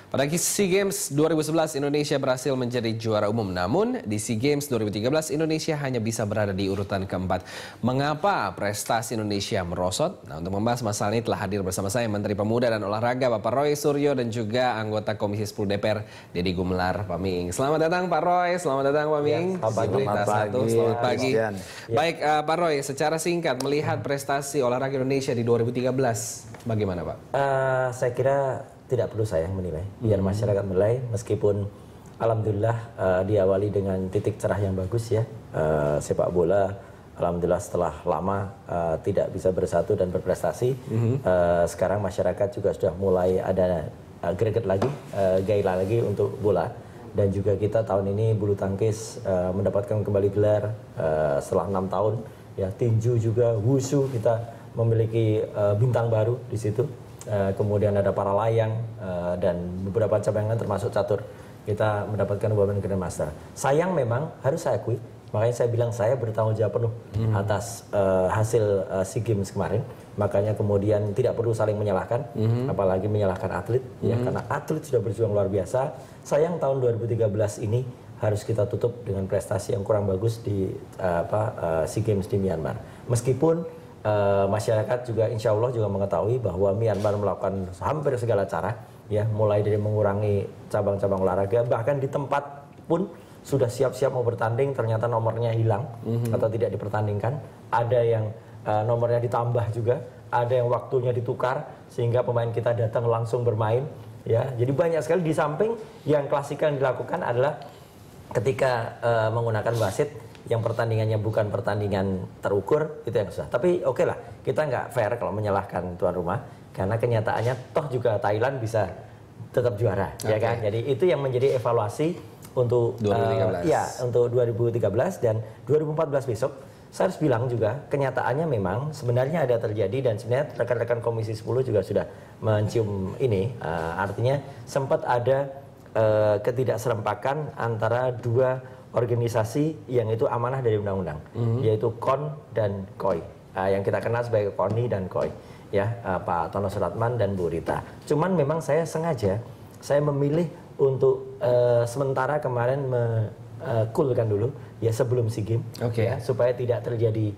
Pada SEA Games 2011 Indonesia berhasil menjadi juara umum, namun di SEA Games 2013 Indonesia hanya bisa berada di urutan keempat. Mengapa prestasi Indonesia merosot? Nah, untuk membahas masalah ini telah hadir bersama saya Menteri Pemuda dan Olahraga Bapak Roy Suryo dan juga anggota Komisi 10 DPR Deddy Gumelar Paming. Selamat datang Pak Roy, selamat datang Paming. Ya, selamat pagi. Baik Pak Roy, secara singkat melihat prestasi olahraga Indonesia di 2013 bagaimana Pak? Saya kira tidak perlu saya yang menilai, biar masyarakat menilai. Meskipun alhamdulillah diawali dengan titik cerah yang bagus ya, sepak bola alhamdulillah setelah lama tidak bisa bersatu dan berprestasi. Sekarang masyarakat juga sudah mulai ada greget lagi, gairah lagi untuk bola. Dan juga kita tahun ini bulu tangkis mendapatkan kembali gelar setelah 6 tahun. Ya, tinju juga, wushu kita memiliki bintang baru di situ. Kemudian ada para layang dan beberapa cabangan termasuk catur. Kita mendapatkan Women Grandmaster. Sayang memang harus saya akui, makanya saya bilang saya bertanggung jawab penuh atas hasil SEA Games kemarin. Makanya kemudian tidak perlu saling menyalahkan, apalagi menyalahkan atlet, ya, karena atlet sudah berjuang luar biasa. Sayang tahun 2013 ini harus kita tutup dengan prestasi yang kurang bagus di SEA Games di Myanmar. Meskipun masyarakat juga insya Allah juga mengetahui bahwa Myanmar melakukan hampir segala cara, ya, mulai dari mengurangi cabang-cabang olahraga, bahkan di tempat pun sudah siap-siap mau bertanding, ternyata nomornya hilang atau tidak dipertandingkan. Ada yang nomornya ditambah juga, ada yang waktunya ditukar sehingga pemain kita datang langsung bermain. Ya, jadi banyak sekali. Di samping yang klasikal yang dilakukan adalah ketika menggunakan wasit yang pertandingannya bukan pertandingan terukur, itu yang susah. Tapi oke lah, kita nggak fair kalau menyalahkan tuan rumah, karena kenyataannya toh juga Thailand bisa tetap juara, ya kan? Jadi itu yang menjadi evaluasi untuk 2013. Untuk 2013 dan 2014 besok. Saya harus bilang juga, kenyataannya memang sebenarnya ada terjadi dan sebenarnya rekan-rekan Komisi 10 juga sudah mencium ini. Artinya sempat ada ketidakserempakan antara dua organisasi yang itu amanah dari undang-undang, yaitu KON dan KOI, yang kita kenal sebagai KONI dan KOI, ya, Pak Tono Suratman dan Bu Rita. Cuman memang saya sengaja, saya memilih untuk sementara kemarin coolkan dulu, ya, sebelum SEA Games, ya, supaya tidak terjadi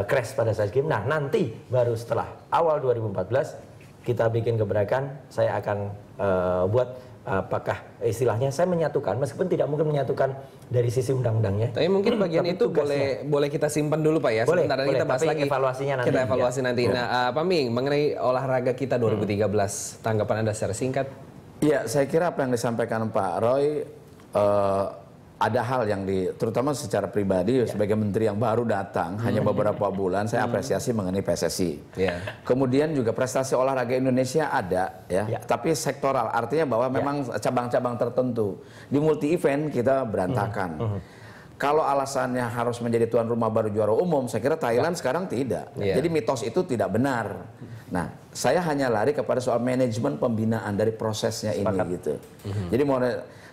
crash pada saat SEA Games. Nah, nanti baru setelah awal 2014 kita bikin gebrakan, saya akan buat apakah istilahnya saya menyatukan, meskipun tidak mungkin menyatukan dari sisi undang-undangnya. Tapi mungkin bagian itu boleh kita simpan dulu Pak ya. Sebentar nanti kita bahas lagi. Evaluasinya nanti. Kita evaluasi nanti. Nah, Pak Ming, mengenai olahraga kita 2013, tanggapan Anda secara singkat? Iya, saya kira apa yang disampaikan Pak Roy, ada hal yang terutama secara pribadi sebagai menteri yang baru datang hanya beberapa bulan, saya apresiasi mengenai PSSI. Kemudian juga prestasi olahraga Indonesia ada, ya, tapi sektoral, artinya bahwa memang cabang-cabang tertentu di multi event kita berantakan. Kalau alasannya harus menjadi tuan rumah baru juara umum, saya kira Thailand sekarang tidak. Jadi mitos itu tidak benar. Nah, saya hanya lari kepada soal manajemen pembinaan dari prosesnya ini gitu. Jadi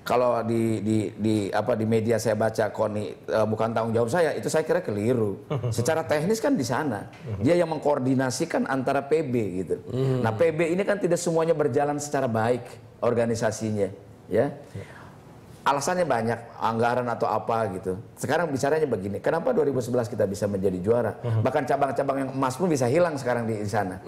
kalau di media saya baca KONI bukan tanggung jawab saya, itu saya kira keliru. Secara teknis kan di sana. Dia yang mengkoordinasikan antara PB gitu. Nah, PB ini kan tidak semuanya berjalan secara baik organisasinya, ya. Alasannya banyak, anggaran atau apa gitu. Sekarang bicaranya begini, kenapa 2011 kita bisa menjadi juara? Bahkan cabang-cabang yang emas pun bisa hilang sekarang di sana.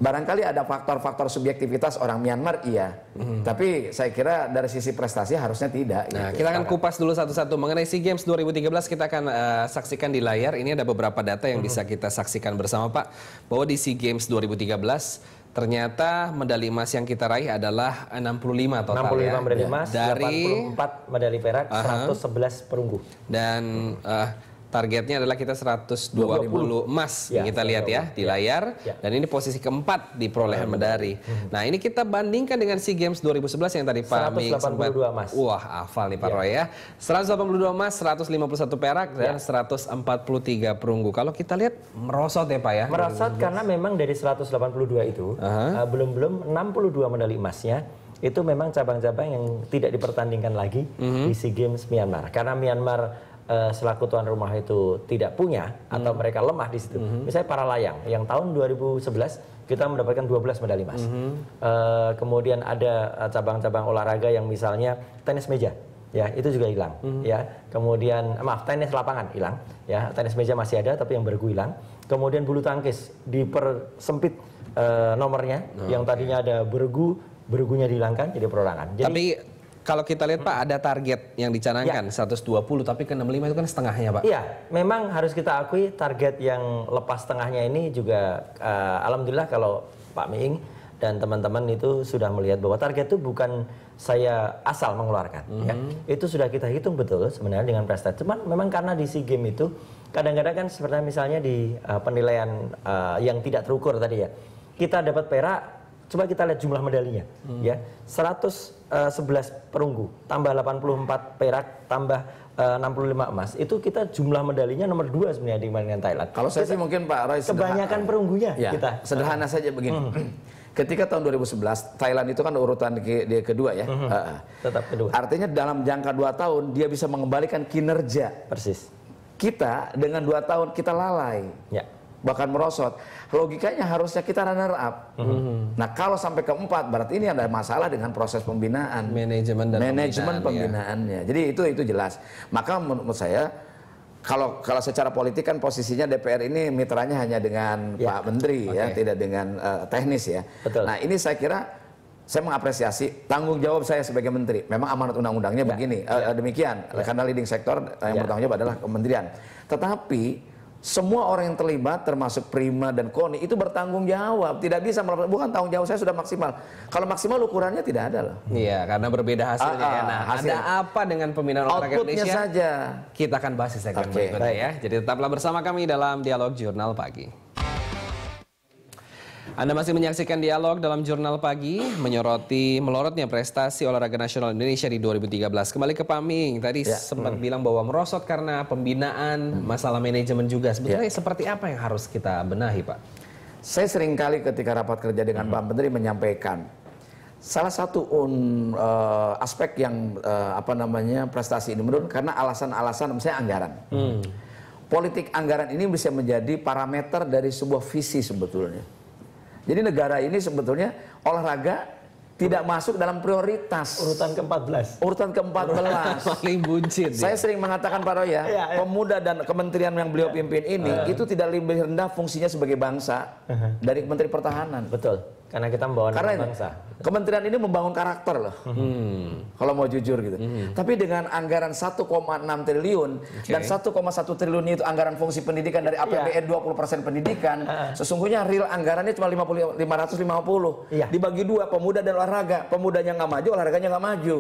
Barangkali ada faktor-faktor subjektivitas orang Myanmar, iya. Tapi saya kira dari sisi prestasi harusnya tidak. Nah, gitu. kita akan kupas dulu satu-satu. Mengenai SEA Games 2013 kita akan saksikan di layar. Ini ada beberapa data yang bisa kita saksikan bersama Pak. Bahwa di SEA Games 2013 ternyata medali emas yang kita raih adalah 65 total 65 ya. medali emas, dari 84 medali perak, 111 perunggu. Dan targetnya adalah kita 120 emas, kita lihat ya di layar. Dan ini posisi keempat di perolehan medali. Nah, ini kita bandingkan dengan SEA Games 2011 yang tadi Pak Ming 182 emas. Wah, hafal nih Pak Roy ya. 182 emas, 151 perak dan 143 perunggu. Kalau kita lihat merosot ya Pak ya. Merosot karena memang dari 182 itu belum 62 medali emasnya itu memang cabang-cabang yang tidak dipertandingkan lagi di SEA Games Myanmar. Karena Myanmar selaku tuan rumah itu tidak punya atau mereka lemah di situ. Misalnya para layang yang tahun 2011 kita mendapatkan 12 medali emas. Kemudian ada cabang-cabang olahraga yang misalnya tenis meja. Ya, itu juga hilang. Ya, kemudian maaf, tenis lapangan hilang. Ya, tenis meja masih ada, tapi yang bergu hilang. Kemudian bulu tangkis dipersempit nomornya, yang tadinya ada bergunya dihilangkan jadi perorangan. Jadi, tapi kalau kita lihat Pak, ada target yang dicanangkan 120, tapi ke 65 itu kan setengahnya Pak. Iya, memang harus kita akui target yang lepas setengahnya ini juga alhamdulillah kalau Pak Miing dan teman-teman itu sudah melihat bahwa target itu bukan saya asal mengeluarkan. Ya. Itu sudah kita hitung betul sebenarnya dengan prestasi. Cuman memang karena di SEA Games itu kadang-kadang kan seperti misalnya di penilaian yang tidak terukur tadi ya. Kita dapat perak, coba kita lihat jumlah medalinya. Ya, 111 perunggu, tambah 84 perak, tambah 65 emas. Itu kita jumlah medalinya nomor 2 sebenarnya dibandingkan Thailand. Kalau saya sih mungkin Pak Roy kebanyakan perunggunya ya, kita. Sederhana saja begini. Ketika tahun 2011 Thailand itu kan urutan dia kedua ya. Tetap kedua. Artinya dalam jangka 2 tahun dia bisa mengembalikan kinerja. Persis. Kita dengan 2 tahun kita lalai. Ya. Bahkan merosot. Logikanya harusnya kita runner up. Nah, kalau sampai keempat berarti ini ada masalah dengan proses pembinaan, manajemen dan pembinaannya. Jadi itu jelas. Maka menurut saya kalau secara politik kan posisinya DPR ini mitranya hanya dengan Pak Menteri ya, tidak dengan teknis ya. Betul. Nah, ini saya kira saya mengapresiasi tanggung jawab saya sebagai menteri. Memang amanat undang-undangnya begini, demikian. Karena leading sektor yang bertanggung jawab adalah kementerian. Tetapi semua orang yang terlibat termasuk Prima dan KONI itu bertanggung jawab. Tidak bisa bukan tanggung jawab saya sudah maksimal. Kalau maksimal ukurannya tidak ada loh. Iya, karena berbeda hasilnya. Nah, hasil. Ada apa dengan pembinaan olahraga Indonesia? Saja. Kita akan bahas di segmen berikutnya ya. Jadi tetaplah bersama kami dalam Dialog Jurnal Pagi. Anda masih menyaksikan Dialog dalam Jurnal Pagi, melorotnya prestasi olahraga nasional Indonesia di 2013. Kembali ke Pak Ming, tadi sempat bilang bahwa merosot karena pembinaan, masalah manajemen juga. Sebetulnya seperti apa yang harus kita benahi, Pak? Saya seringkali ketika rapat kerja dengan Pak Menteri menyampaikan, salah satu aspek yang prestasi ini menurun karena alasan-alasan misalnya anggaran. Politik anggaran ini bisa menjadi parameter dari sebuah visi sebetulnya. Jadi negara ini sebetulnya olahraga tidak masuk dalam prioritas. Urutan ke-14. Urutan ke-14. Paling buncit. Saya sering mengatakan Pak Roy ya, pemuda dan kementerian yang beliau pimpin ini itu tidak lebih rendah fungsinya sebagai bangsa dari Menteri Pertahanan. Betul. Karena kita membawa nama bangsa. Kementerian ini membangun karakter loh. Kalau mau jujur gitu. Tapi dengan anggaran 1,6 triliun dan 1,1 triliun itu anggaran fungsi pendidikan dari APBN 20% pendidikan, sesungguhnya real anggarannya cuma 550. Dibagi 2, pemuda dan olahraga. Pemudanya nggak maju, olahraganya nggak maju.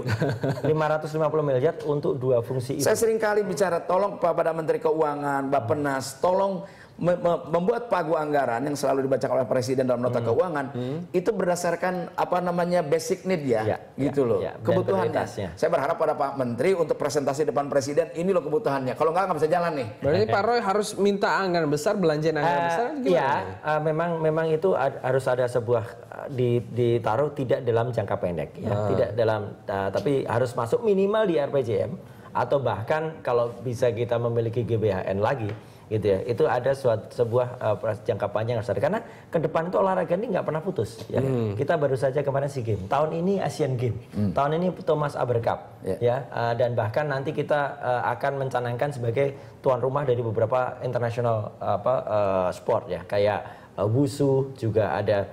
550 miliar untuk 2 fungsi itu. Saya sering kali bicara, tolong pada Menteri Keuangan, Bappenas, tolong membuat pagu anggaran yang selalu dibacakan oleh Presiden dalam nota keuangan itu berdasarkan basic need gitu loh, kebutuhannya. Saya berharap pada Pak Menteri untuk presentasi depan Presiden, ini loh kebutuhannya. Kalau nggak bisa jalan nih. Berarti Pak Roy harus minta anggaran besar, belanjaan anggaran besar gimana? Iya, memang itu harus ada sebuah ditaruh tidak dalam jangka pendek ya, tidak dalam tapi harus masuk minimal di RPJM atau bahkan kalau bisa kita memiliki GBHN lagi gitu ya, itu ada sebuah jangka panjang harus ada karena ke depan itu olahraga ini nggak pernah putus ya. Kita baru saja kemarin SEA Games, tahun ini Asian Games, tahun ini Thomas Aber Cup ya, dan bahkan nanti kita akan mencanangkan sebagai tuan rumah dari beberapa international sport ya, kayak wushu juga ada,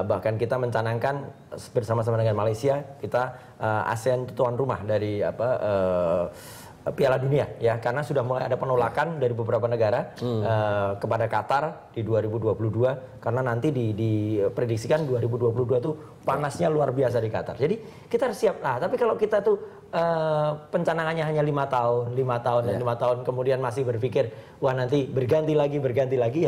bahkan kita mencanangkan bersama-sama dengan Malaysia kita ASEAN tuan rumah dari Piala Dunia ya, karena sudah mulai ada penolakan dari beberapa negara kepada Qatar di 2022 karena nanti diprediksikan 2022 itu panasnya luar biasa di Qatar. Jadi kita harus siap. Nah, tapi kalau kita tuh pencanangannya hanya 5 tahun dan 5 tahun kemudian masih berpikir wah nanti berganti lagi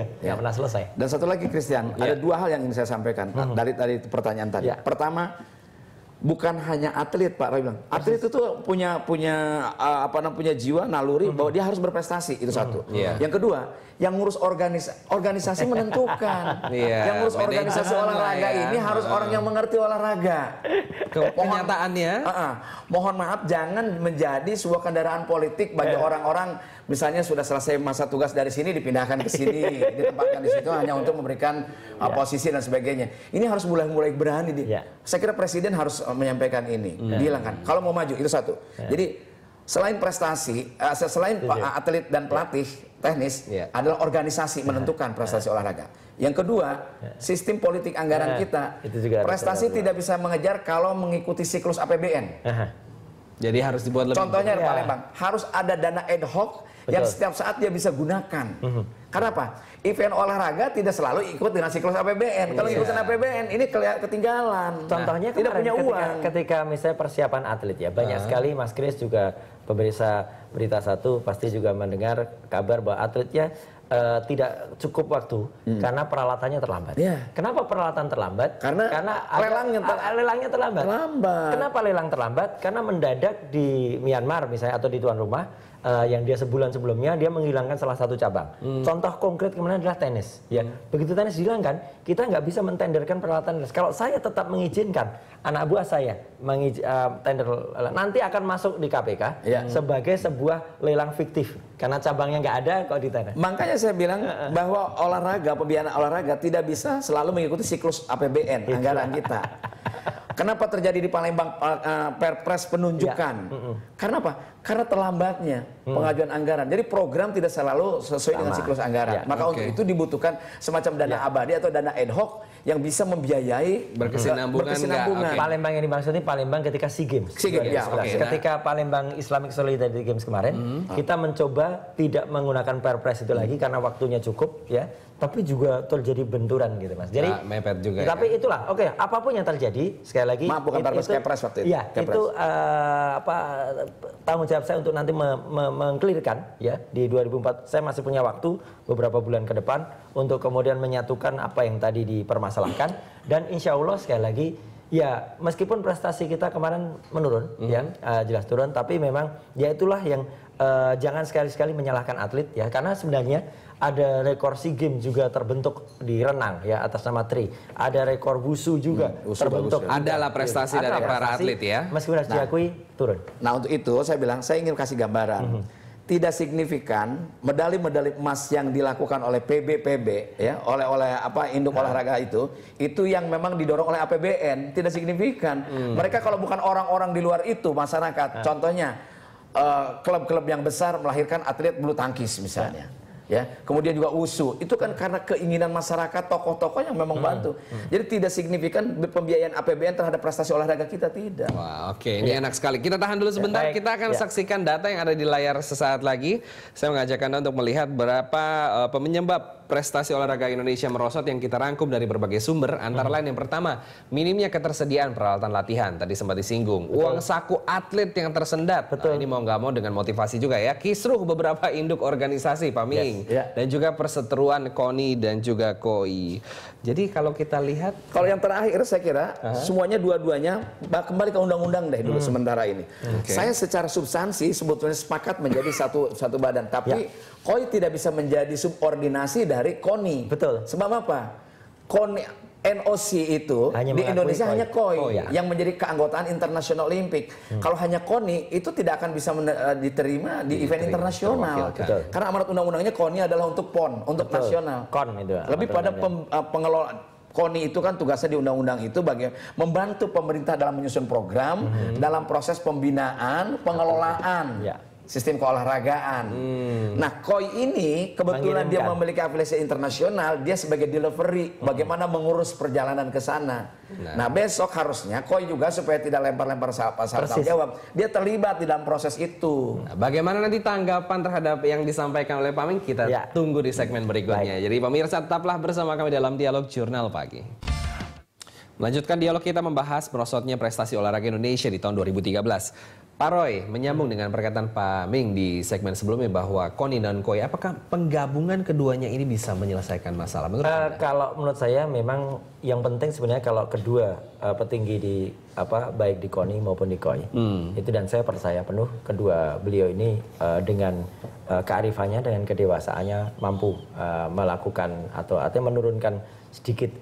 ya nggak pernah selesai. Dan satu lagi Christian, ada 2 hal yang ingin saya sampaikan dari pertanyaan tadi. Pertama, bukan hanya atlet, Pak Roy bilang. Atlet itu tuh punya jiwa naluri bahwa dia harus berprestasi, itu satu. Yang kedua, yang ngurus organisasi menentukan. Yang ngurus organisasi olahraga ini harus orang yang mengerti olahraga. Kenyataannya, mohon maaf, jangan menjadi sebuah kendaraan politik bagi orang-orang misalnya sudah selesai masa tugas dari sini dipindahkan ke sini, ditempatkan di situ hanya untuk memberikan posisi dan sebagainya. Ini harus mulai berani. Saya kira Presiden harus menyampaikan ini, dihilangkan. Kalau mau maju itu satu. Jadi selain prestasi, selain atlet dan pelatih teknis, adalah organisasi menentukan prestasi olahraga. Yang kedua, sistem politik anggaran kita, prestasi tidak bisa mengejar kalau mengikuti siklus APBN. Jadi harus dibuat lebih. Contohnya di Palembang, harus ada dana ad hoc yang setiap saat dia bisa gunakan. Karena apa? Event olahraga tidak selalu ikut dengan siklus APBN. Kalau ikutin APBN, ini ketinggalan. Contohnya tidak punya uang. Ketika misalnya persiapan atlet ya, banyak sekali Mas Kris juga pemirsa Berita Satu pasti juga mendengar kabar bahwa atletnya tidak cukup waktu karena peralatannya terlambat. Kenapa peralatan terlambat? Karena lelangnya terlambat. Kenapa lelang terlambat? Karena mendadak di Myanmar misalnya atau di tuan rumah yang dia sebulan sebelumnya dia menghilangkan salah satu cabang. Contoh konkret kemarin adalah tenis. Ya, begitu tenis dihilangkan, kita nggak bisa mentenderkan peralatan tenis. Kalau saya tetap mengizinkan anak buah saya tender, nanti akan masuk di KPK sebagai sebuah lelang fiktif karena cabangnya nggak ada kok ditender. Makanya saya bilang bahwa pembiayaan olahraga tidak bisa selalu mengikuti siklus APBN anggaran kita. Kenapa terjadi di Palembang perpres penunjukan? Karena apa? Karena terlambatnya pengajuan anggaran. Jadi program tidak selalu sesuai dengan siklus anggaran. Maka untuk itu dibutuhkan semacam dana abadi atau dana ad hoc yang bisa membiayai berkesinambungan. Palembang yang dimaksud ini Palembang ketika SEA Games. Ketika Palembang Islamic Solidarity Games kemarin, kita mencoba tidak menggunakan perpres itu lagi karena waktunya cukup ya. Tapi juga terjadi benturan gitu Mas. Jadi mepet juga. Tapi itulah, apapun yang terjadi sekali lagi. Maaf, bukan perpres, kepres waktu itu. Ya, itu tanggung jawab saya untuk nanti mengklirkan ya di 2004. Saya masih punya waktu beberapa bulan ke depan untuk kemudian menyatukan apa yang tadi dipermasalahkan dan insya Allah sekali lagi ya meskipun prestasi kita kemarin menurun jelas turun, tapi memang ya itulah yang jangan sekali-sekali menyalahkan atlet ya karena sebenarnya ada rekor SEA Games juga terbentuk di renang ya atas nama Tri. Ada rekor wusu juga terbentuk. Adalah prestasi dari para atlet ya. Meskipun harus diakui turun. Nah untuk itu saya bilang saya ingin kasih gambaran. Tidak signifikan medali-medali emas yang dilakukan oleh PB ya oleh induk olahraga itu yang memang didorong oleh APBN tidak signifikan. Mereka kalau bukan orang-orang di luar itu masyarakat. Contohnya klub-klub yang besar melahirkan atlet bulu tangkis misalnya. Ya, kemudian juga wusu itu kan karena keinginan masyarakat tokoh-tokoh yang memang bantu. Jadi tidak signifikan pembiayaan APBN terhadap prestasi olahraga kita tidak. Wah, oke, ini enak sekali. Kita tahan dulu sebentar. Kita akan saksikan data yang ada di layar sesaat lagi. Saya mengajak Anda untuk melihat berapa penyebab prestasi olahraga Indonesia merosot yang kita rangkum dari berbagai sumber. Antara lain yang pertama, minimnya ketersediaan peralatan latihan. Tadi sempat disinggung. Uang saku atlet yang tersendat. Nah, ini mau nggak mau dengan motivasi juga ya. Kisruh beberapa induk organisasi, Pak Ming. Dan juga perseteruan KONI dan juga KOI. Jadi kalau kita lihat, kalau yang terakhir saya kira semuanya dua-duanya kembali ke undang-undang deh dulu sementara ini. Saya secara substansi sebetulnya sepakat menjadi satu badan, tapi KOI tidak bisa menjadi subordinasi dari KONI. Betul. Sebab apa? KONI NOC itu di Indonesia hanya KOI yang menjadi keanggotaan International Olympic. Kalau hanya KONI itu tidak akan bisa diterima di event internasional. Karena amanat undang-undangnya KONI adalah untuk PON, untuk nasional. Lebih pada pengelola. KONI itu kan tugasnya di undang-undang itu membantu pemerintah dalam menyusun program, dalam proses pembinaan, pengelolaan. Sistem keolahragaan. Nah, KOI ini kebetulan dia memiliki afiliasi internasional, dia sebagai delivery, bagaimana mengurus perjalanan ke sana. Nah, besok harusnya KOI juga supaya tidak lempar-lempar pasal tanggung jawab, dia terlibat di dalam proses itu. Nah, bagaimana nanti tanggapan terhadap yang disampaikan oleh Pak Ming, kita tunggu di segmen berikutnya. Jadi pemirsa tetaplah bersama kami dalam Dialog Jurnal Pagi. Melanjutkan dialog kita membahas merosotnya prestasi olahraga Indonesia di tahun 2013. Pak Roy, menyambung dengan perkataan Pak Ming di segmen sebelumnya bahwa KONI dan KOI, apakah penggabungan keduanya ini bisa menyelesaikan masalah? Kalau menurut saya memang yang penting sebenarnya kalau kedua petinggi di baik di KONI maupun di KOI. Itu, dan saya percaya penuh kedua beliau ini dengan kearifannya, dengan kedewasaannya mampu melakukan atau artinya menurunkan sedikit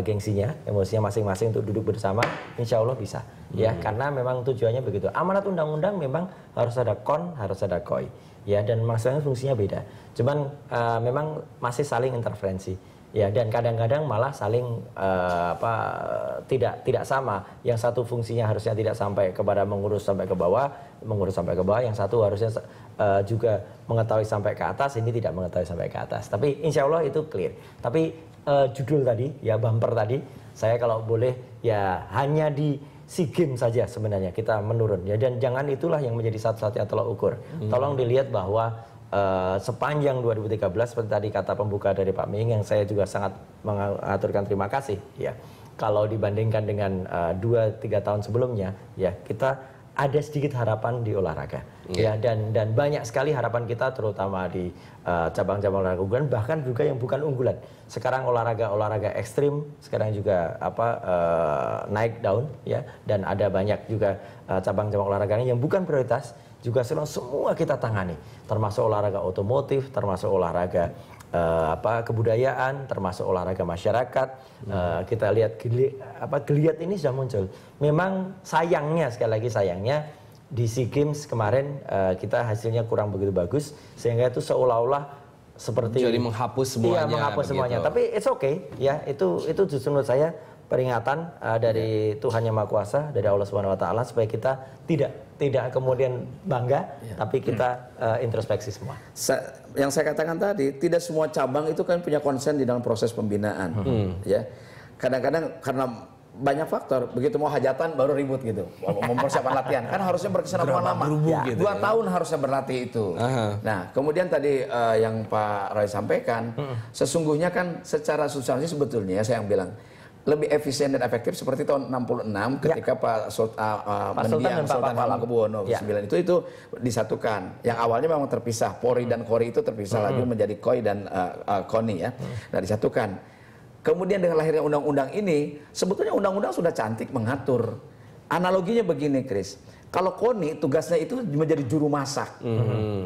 gengsinya, emosinya masing-masing untuk duduk bersama. Insya Allah bisa, ya, karena memang tujuannya begitu. Amanat undang-undang memang harus ada KON, harus ada KOI, ya, dan maksudnya fungsinya beda. Cuman memang masih saling interferensi, ya, dan kadang-kadang malah saling tidak sama. Yang satu fungsinya harusnya tidak sampai kepada mengurus sampai ke bawah, yang satu harusnya juga mengetahui sampai ke atas, ini tidak mengetahui sampai ke atas. Tapi insya Allah itu clear. Tapi judul tadi, ya, bumper tadi, saya kalau boleh ya hanya di SEA Games saja sebenarnya kita menurun, ya, dan jangan itulah yang menjadi satu-satunya tolak ukur. Tolong dilihat bahwa sepanjang 2013 seperti tadi kata pembuka dari Pak Ming, yang saya juga sangat mengaturkan terima kasih, ya. Kalau dibandingkan dengan 2-3 tahun sebelumnya, ya, kita ada sedikit harapan di olahraga, ya, dan banyak sekali harapan kita terutama di cabang-cabang olahraga unggulan, bahkan juga yang bukan unggulan. Sekarang olahraga ekstrim sekarang juga naik daun, ya, dan ada banyak juga cabang-cabang olahraga yang bukan prioritas juga semua kita tangani, termasuk olahraga otomotif, termasuk olahraga kebudayaan, termasuk olahraga masyarakat. Kita lihat geliat ini sudah muncul. Memang sayangnya, sekali lagi sayangnya, di SEA Games kemarin kita hasilnya kurang begitu bagus, sehingga itu seolah-olah seperti jadi menghapus semuanya. Iya, menghapus semuanya. Tapi it's okay, ya, itu justru menurut saya peringatan dari Tuhan Yang Maha Kuasa, dari Allah Subhanahu Wa Taala, supaya kita tidak kemudian bangga, tapi kita introspeksi semua. Yang saya katakan tadi, tidak semua cabang itu kan punya konsen di dalam proses pembinaan, ya. Kadang-kadang karena banyak faktor, begitu mau hajatan baru ribut gitu, mempersiapkan latihan, kan harusnya berkesinambungan lama, gitu, 2 tahun harusnya berlatih itu. Nah, kemudian tadi yang Pak Roy sampaikan, sesungguhnya kan secara substansi sebetulnya saya yang bilang lebih efisien dan efektif seperti tahun 66 ketika Pak Mendiang Sultan Hamengkubuwono IX itu disatukan. Yang awalnya memang terpisah, Polri dan KORI itu terpisah lagi menjadi KOI dan KONI, ya. Nah, disatukan. Kemudian dengan lahirnya undang-undang ini, sebetulnya undang-undang sudah cantik mengatur. Analoginya begini, Chris. Kalau KONI tugasnya itu menjadi juru masak.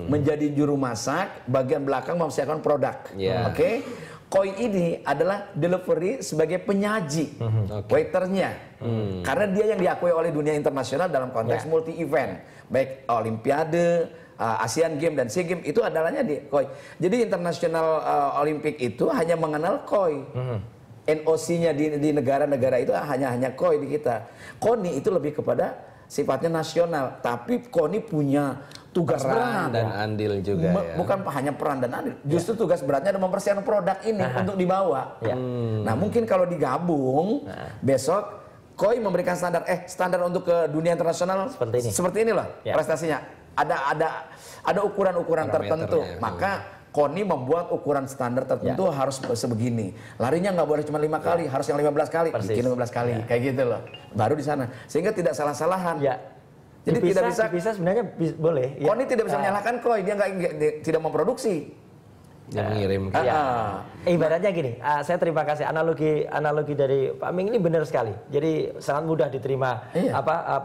Menjadi juru masak, bagian belakang mempersiapkan produk. Oke? KOI ini adalah delivery sebagai penyaji, waiternya, karena dia yang diakui oleh dunia internasional dalam konteks multi event, baik Olimpiade, Asian Games dan SEA Games itu adalahnya di KOI. Jadi International Olympic itu hanya mengenal KOI, NOC-nya di negara-negara itu hanya KOI di kita. KONI itu lebih kepada sifatnya nasional, tapi KONI punya tugas berat dan andil juga, ya. Bukan hanya peran dan andil, justru tugas beratnya adalah mempersiapkan produk ini untuk dibawa. Nah, mungkin kalau digabung besok KOI memberikan standar untuk ke dunia internasional seperti ini loh, prestasinya. Ada ukuran-ukuran tertentu, maka KONI membuat ukuran standar tertentu harus sebegini. Larinya nggak boleh cuma 5 kali, harus yang 15 kali, bikin 15 kali, kayak gitu loh. Baru di sana, sehingga tidak salah-salahan. Jadi tidak bisa sebenarnya boleh. KONI tidak bisa menyalahkan KOI, dia tidak memproduksi. Dia mengirim. Ibaratnya gini, saya terima kasih analogi dari Pak Ming ini benar sekali. Jadi sangat mudah diterima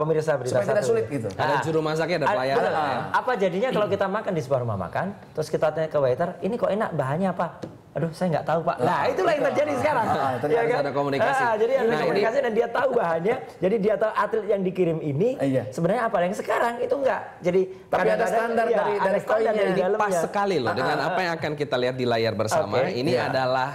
pemirsa berita supaya tidak sulit gitu. Ada juru masaknya, ada pelayanan. Apa jadinya kalau kita makan di sebuah rumah makan, terus kita tanya ke waiter, ini kok enak, bahannya apa? Aduh, saya nggak tahu, Pak. Nah, itulah yang terjadi sekarang. Ternyata ada komunikasi. Jadi ada komunikasi dan dia tagu bahannya. Jadi dia tahu atlet yang dikirim ini sebenarnya apa. Yang sekarang itu enggak. Jadi tapi ada standar dari KOI-nya. Pas sekali loh dengan apa yang akan kita lihat di layar bersama. Ini adalah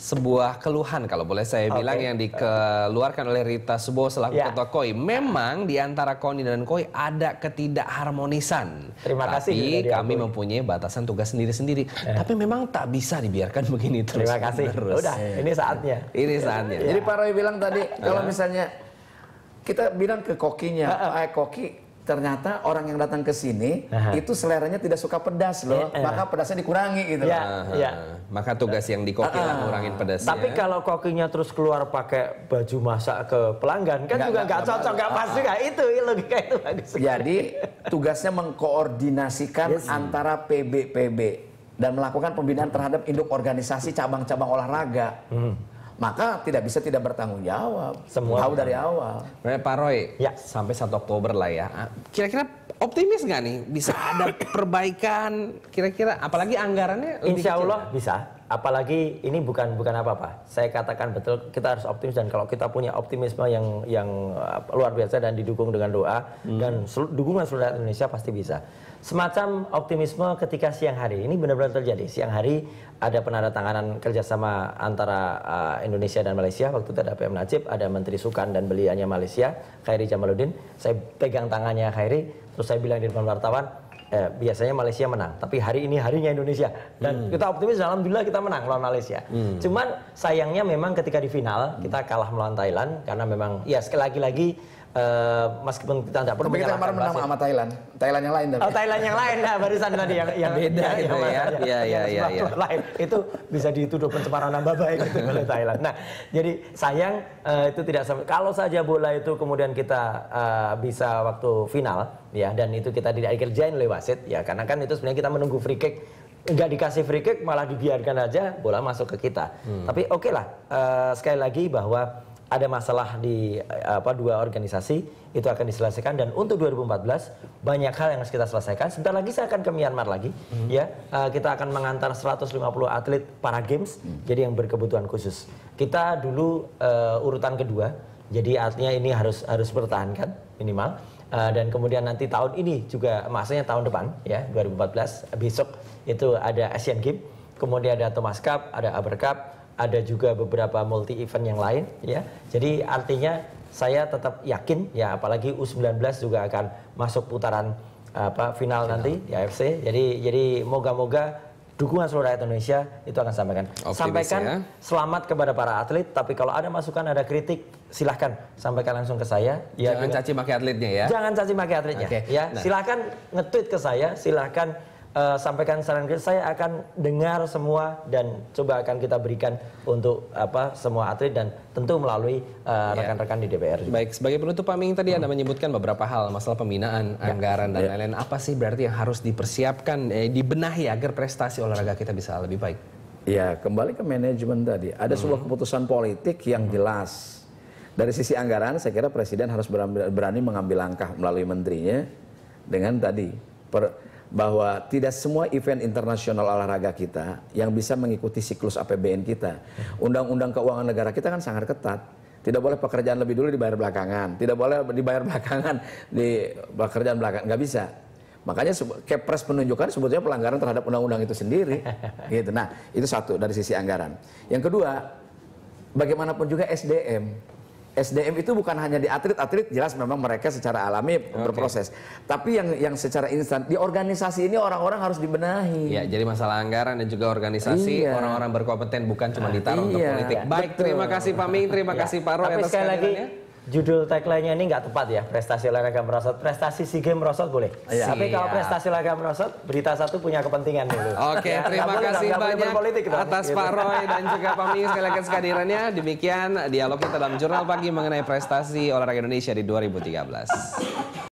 sebuah keluhan kalau boleh saya bilang yang dikeluarkan oleh Rita Subowo selaku ketua KOI. Memang di antara KONI dan KOI ada ketidakharmonisan. Terima kasih. Tapi kami mempunyai batasan tugas sendiri-sendiri. Tapi memang tak bisa dibiarkan begini terus. Terima kasih. Udah, ini saatnya. Ini saatnya. Jadi Pak Roy bilang tadi kalau misalnya kita bilang ke kokinya, koki ternyata orang yang datang ke sini itu seleranya tidak suka pedas loh, maka pedasnya dikurangi gitu. Maka tugas yang di koki lah ngurangin pedasnya. Tapi kalau kokinya terus keluar pakai baju masak ke pelanggan kan juga nggak cocok, nggak pas juga. Itu logika itu bagus. Jadi tugasnya mengkoordinasikan antara PB dan melakukan pembinaan terhadap induk organisasi cabang-cabang olahraga. maka tidak bisa tidak bertanggung jawab. Semua tahu dari awal. Pak Roy, Ya. sampai 1 Oktober lah ya. Kira-kira optimis nggak nih bisa ada perbaikan? Kira-kira apalagi anggarannya lebih Insya kecil, Allah ya? bisa. Apalagi ini bukan apa-apa. Saya katakan betul kita harus optimis, dan kalau kita punya optimisme yang luar biasa dan didukung dengan doa dan dukungan seluruh rakyat Indonesia, pasti bisa. Semacam optimisme ketika siang hari ini benar-benar terjadi. Siang hari ada penandatanganan kerjasama antara Indonesia dan Malaysia. Waktu itu ada PM Najib, ada Menteri Sukan dan Belianya Malaysia, Khairi Jamaluddin. Saya pegang tangannya Khairi, terus saya bilang di depan wartawan, biasanya Malaysia menang, tapi hari ini harinya Indonesia. Dan kita optimis, alhamdulillah kita menang melawan Malaysia. Cuman sayangnya memang ketika di final kita kalah melawan Thailand, karena memang ya sekali lagi meskipun kita tidak perlu Tapi kita kemarin menang sama Thailand. Thailand yang lain. Oh, Thailand yang lain, nah barusan tadi yang beda gitu ya. Iya. lain itu bisa dituduh pencemaran nama baik itu oleh Thailand. Nah, jadi sayang itu tidak sampai. Kalau saja bola itu kemudian kita bisa waktu final ya, dan itu kita tidak dikerjain oleh wasit ya, karena kan itu sebenarnya kita menunggu free kick. Nggak dikasih free kick, malah dibiarkan aja bola masuk ke kita. Tapi oke lah, sekali lagi bahwa ada masalah di dua organisasi, itu akan diselesaikan. Dan untuk 2014 banyak hal yang harus kita selesaikan. Sebentar lagi saya akan ke Myanmar lagi, ya. Kita akan mengantar 150 atlet para games, jadi yang berkebutuhan khusus. Kita dulu urutan kedua, jadi artinya ini harus bertahankan minimal. Dan kemudian nanti tahun ini juga, maksudnya tahun depan ya 2014 besok itu ada Asian Games, kemudian ada Thomas Cup, ada Aber Cup, ada juga beberapa multi event yang lain ya. Jadi artinya saya tetap yakin ya, apalagi U19 juga akan masuk putaran final nanti di AFC. Jadi moga-moga dukungan seluruh rakyat Indonesia itu akan sampaikan. Sampaikan ya. Selamat kepada para atlet, tapi kalau ada masukan, ada kritik, silahkan sampaikan langsung ke saya. Ya, jangan caci maki atletnya ya. Jangan caci maki atletnya. Okay. Ya, silahkan nge-tweet ke saya, silahkan sampaikan saran kritik, saya akan dengar semua dan coba akan kita berikan untuk semua atlet dan tentu melalui rekan-rekan di DPR. Baik, sebagai penutup Pak Ming, tadi Anda menyebutkan beberapa hal, masalah pembinaan, anggaran dan lain-lain. Apa sih berarti yang harus dipersiapkan, dibenahi agar prestasi olahraga kita bisa lebih baik? Ya, kembali ke manajemen tadi. Ada sebuah keputusan politik yang jelas. Dari sisi anggaran, saya kira Presiden harus berani mengambil langkah melalui menterinya dengan tadi bahwa tidak semua event internasional olahraga kita yang bisa mengikuti siklus APBN kita. Undang-undang keuangan negara kita kan sangat ketat. Tidak boleh pekerjaan lebih dulu dibayar belakangan. Tidak boleh dibayar belakangan di pekerjaan belakangan. Nggak bisa. Makanya Kepres menunjukkan sebetulnya pelanggaran terhadap undang-undang itu sendiri. Gitu. Nah, itu satu dari sisi anggaran. Yang kedua, bagaimanapun juga SDM. SDM itu bukan hanya di atlet jelas memang mereka secara alami berproses. Tapi yang secara instan di organisasi ini orang-orang harus dibenahi. Ya, jadi masalah anggaran dan juga organisasi, orang-orang berkompeten bukan cuma ditaruh untuk politik. Baik, terima kasih Pak Ming, terima kasih Pak Roy atas sekali lagi kehadirannya. Judul tagline-nya ini nggak tepat ya, prestasi olahraga merosot. Prestasi SEA Games merosot boleh. Tapi kalau prestasi olahraga merosot, Berita Satu punya kepentingan dulu. Oke, terima kasih banyak atas Pak Roy dan juga Pak Ming sekali lagi kehadirannya. Demikian dialog kita dalam Jurnal Pagi mengenai prestasi olahraga Indonesia di 2013.